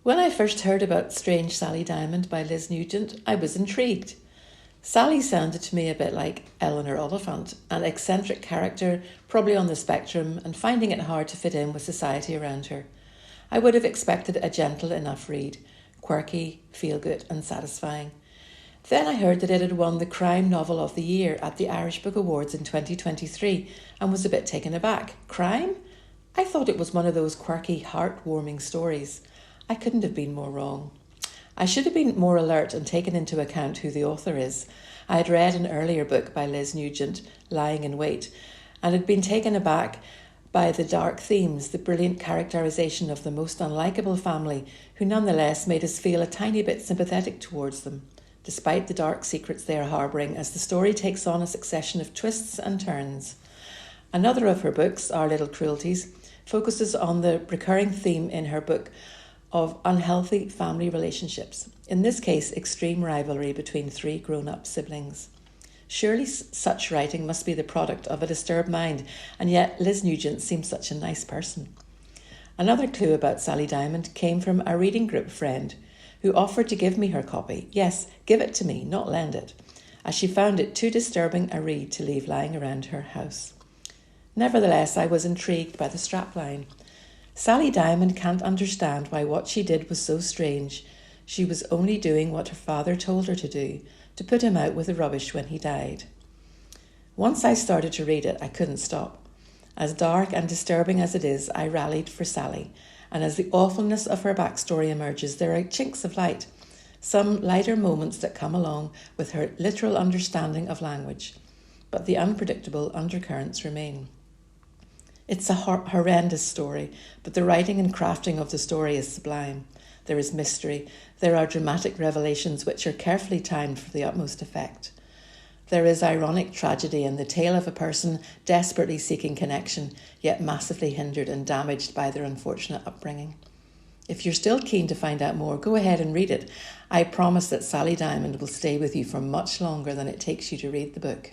When I first heard about Strange Sally Diamond by Liz Nugent, I was intrigued. Sally sounded to me a bit like Eleanor Oliphant, an eccentric character, probably on the spectrum, and finding it hard to fit in with society around her. I would have expected a gentle enough read, quirky, feel-good and satisfying. Then I heard that it had won the Crime Novel of the Year at the Irish Book Awards in 2023 and was a bit taken aback. Crime? I thought it was one of those quirky, heartwarming stories. I couldn't have been more wrong. I should have been more alert and taken into account who the author is. I had read an earlier book by Liz Nugent, Lying in Wait, and had been taken aback by the dark themes, the brilliant characterisation of the most unlikable family, who nonetheless made us feel a tiny bit sympathetic towards them, despite the dark secrets they are harbouring, as the story takes on a succession of twists and turns. Another of her books, Our Little Cruelties, focuses on the recurring theme in her book of unhealthy family relationships, in this case extreme rivalry between three grown-up siblings. Surely such writing must be the product of a disturbed mind, and yet Liz Nugent seems such a nice person. Another clue about Sally Diamond came from a reading group friend who offered to give me her copy. Yes, give it to me, not lend it, as she found it too disturbing a read to leave lying around her house. Nevertheless, I was intrigued by the strapline. Sally Diamond can't understand why what she did was so strange. She was only doing what her father told her to do, to put him out with the rubbish when he died. Once I started to read it, I couldn't stop. As dark and disturbing as it is, I rallied for Sally, and as the awfulness of her backstory emerges, there are chinks of light, some lighter moments that come along with her literal understanding of language, but the unpredictable undercurrents remain. It's a horrendous story, but the writing and crafting of the story is sublime. There is mystery, there are dramatic revelations which are carefully timed for the utmost effect. There is ironic tragedy in the tale of a person desperately seeking connection, yet massively hindered and damaged by their unfortunate upbringing. If you're still keen to find out more, go ahead and read it. I promise that Sally Diamond will stay with you for much longer than it takes you to read the book.